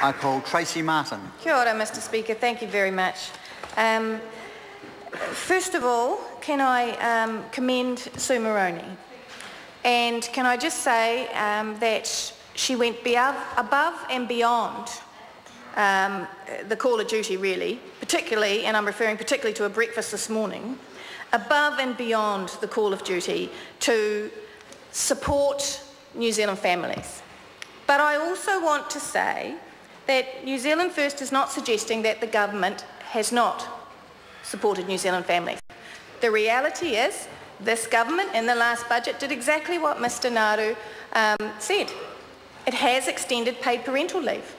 I call Tracy Martin. Kia ora, Mr Speaker. Thank you very much. First of all, can I commend Sue Moroney? And can I just say that she went above and beyond the call of duty, really, particularly, and I'm referring particularly to a breakfast this morning, above and beyond the call of duty to support New Zealand families. But I also want to say that New Zealand First is not suggesting that the government has not supported New Zealand families. The reality is this government in the last budget did exactly what Mr Naru said. It has extended paid parental leave.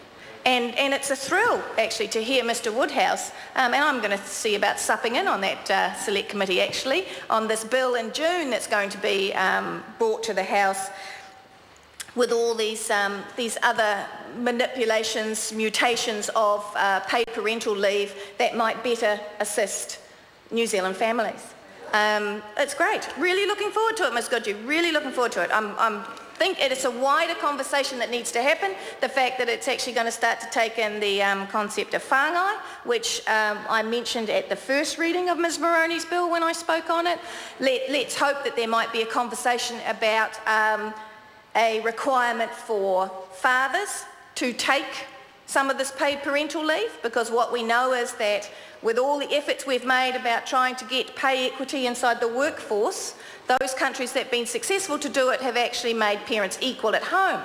And it's a thrill, actually, to hear Mr Woodhouse, and I'm going to see about supping in on that select committee, actually, on this bill in June that's going to be brought to the House with all these other manipulations, mutations of paid parental leave that might better assist New Zealand families. It's great. Really looking forward to it, Ms Goodhue. Really looking forward to it. I think it's a wider conversation that needs to happen. The fact that it's actually going to start to take in the concept of whāngai, which I mentioned at the first reading of Ms Moroney's bill when I spoke on it. Let's hope that there might be a conversation about a requirement for fathers to take some of this paid parental leave, because what we know is that with all the efforts we've made about trying to get pay equity inside the workforce, those countries that have been successful to do it have actually made parents equal at home.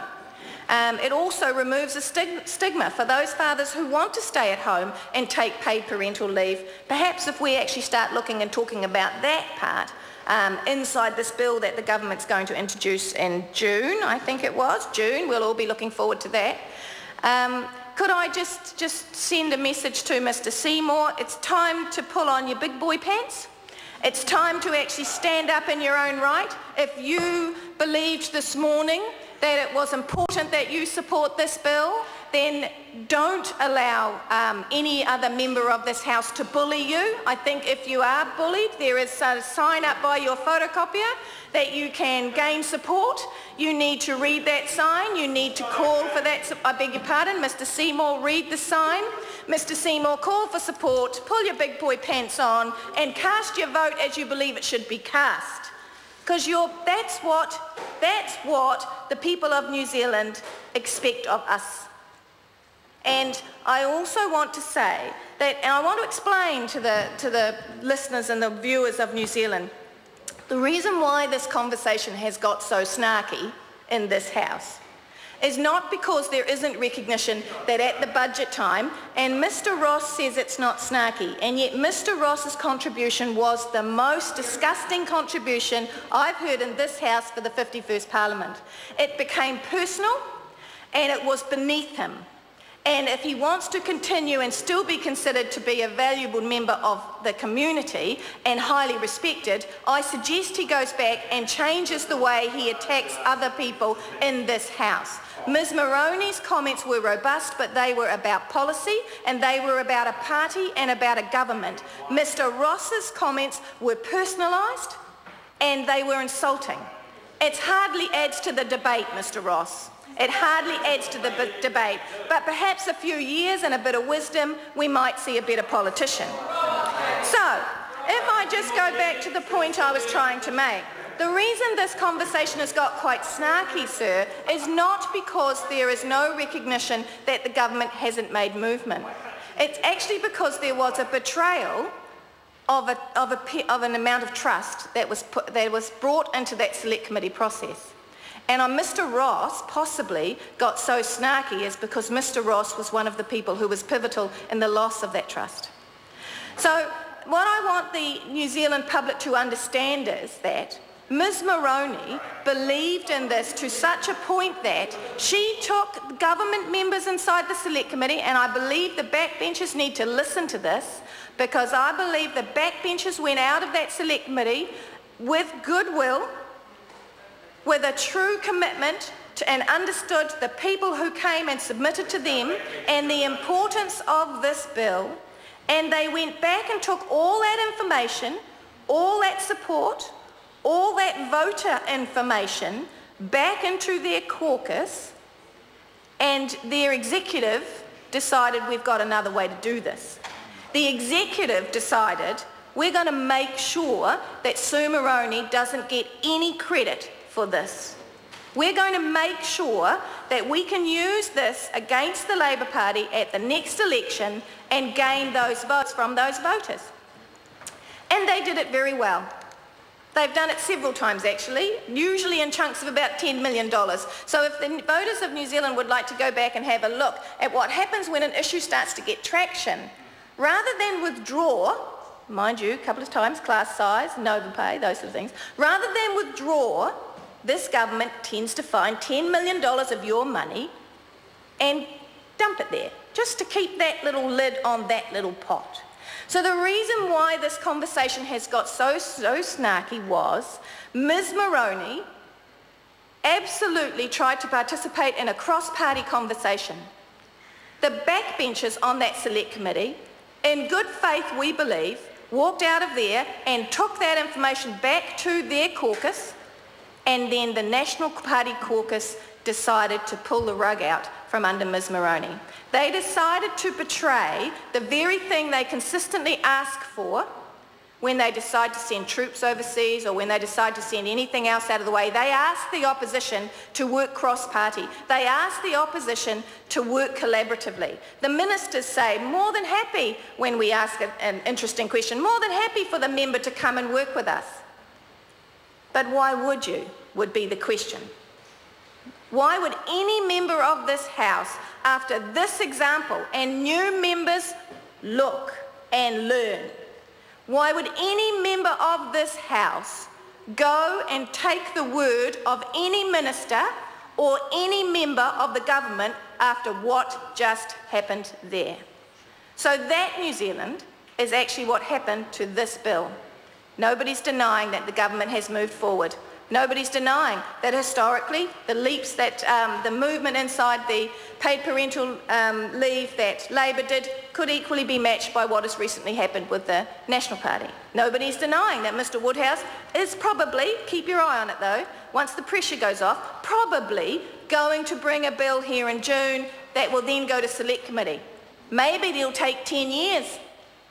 It also removes a stigma for those fathers who want to stay at home and take paid parental leave. Perhaps if we actually start looking and talking about that part inside this bill that the government's going to introduce in June, I think it was, June, we'll all be looking forward to that. Could I just send a message to Mr Seymour? It's time to pull on your big boy pants. It's time to actually stand up in your own right. If you believed this morning that it was important that you support this bill, then don't allow any other member of this House to bully you. I think if you are bullied, there is a sign up by your photocopier that you can gain support. You need to read that sign. You need to call for that. I beg your pardon, Mr Seymour, read the sign. Mr Seymour, call for support, pull your big boy pants on and cast your vote as you believe it should be cast. Because that's what the people of New Zealand expect of us. And I also want to say that, and I want to explain to the listeners and the viewers of New Zealand, the reason why this conversation has got so snarky in this House is not because there isn't recognition that at the budget time, and Mr Ross says it's not snarky, and yet Mr Ross's contribution was the most disgusting contribution I've heard in this House for the 51st Parliament. It became personal and it was beneath him. And if he wants to continue and still be considered to be a valuable member of the community and highly respected, I suggest he goes back and changes the way he attacks other people in this House. Ms Moroney's comments were robust, but they were about policy and they were about a party and about a government. Mr Ross's comments were personalised and they were insulting. It hardly adds to the debate, Mr Ross. It hardly adds to the debate, but perhaps a few years and a bit of wisdom, we might see a better politician. So, if I just go back to the point I was trying to make, the reason this conversation has got quite snarky, sir, is not because there is no recognition that the government hasn't made movement. It's actually because there was a betrayal of an amount of trust that was brought into that select committee process. And on Mr Ross possibly got so snarky is because Mr Ross was one of the people who was pivotal in the loss of that trust. So what I want the New Zealand public to understand is that Ms Moroney believed in this to such a point that she took government members inside the select committee, and I believe the backbenchers need to listen to this, because I believe the backbenchers went out of that select committee with goodwill, with a true commitment to, and understood the people who came and submitted to them and the importance of this bill, and they went back and took all that information, all that support, all that voter information back into their caucus, and their executive decided we've got another way to do this. The executive decided we're going to make sure that Sue Moroney doesn't get any credit for this. We're going to make sure that we can use this against the Labour Party at the next election and gain those votes from those voters. And they did it very well. They've done it several times actually, usually in chunks of about $10 million. So if the voters of New Zealand would like to go back and have a look at what happens when an issue starts to get traction, rather than withdraw, mind you, a couple of times, class size, Nova pay, those sort of things, rather than withdraw, this government tends to find $10 million of your money and dump it there, just to keep that little lid on that little pot. So the reason why this conversation has got so snarky was Ms. Moroney absolutely tried to participate in a cross-party conversation. The backbenchers on that select committee, in good faith we believe, walked out of there and took that information back to their caucus, and then the National Party caucus decided to pull the rug out from under Ms. Moroney. They decided to betray the very thing they consistently ask for when they decide to send troops overseas or when they decide to send anything else out of the way. They ask the opposition to work cross-party. They ask the opposition to work collaboratively. The ministers say, more than happy when we ask an interesting question, more than happy for the member to come and work with us. But why would you, would be the question. Why would any member of this House, after this example, and new members look and learn, why would any member of this House go and take the word of any minister or any member of the government after what just happened there? So that, New Zealand, is actually what happened to this bill. Nobody's denying that the government has moved forward. Nobody's denying that historically the leaps that the movement inside the paid parental leave that Labor did could equally be matched by what has recently happened with the National Party. Nobody's denying that Mr Woodhouse is probably, keep your eye on it though, once the pressure goes off, probably going to bring a bill here in June that will then go to Select Committee. Maybe it'll take 10 years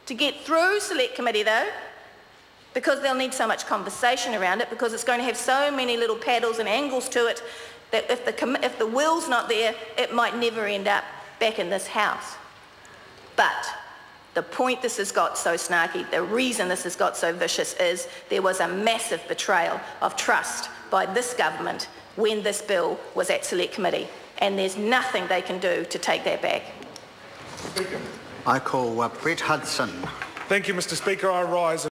to get through Select Committee though, because they'll need so much conversation around it, because it's going to have so many little paddles and angles to it that if the will's not there, it might never end up back in this House. But the point this has got so snarky, the reason this has got so vicious is there was a massive betrayal of trust by this government when this bill was at Select Committee, and there's nothing they can do to take that back. I call Brett Hudson. Thank you, Mr Speaker. I rise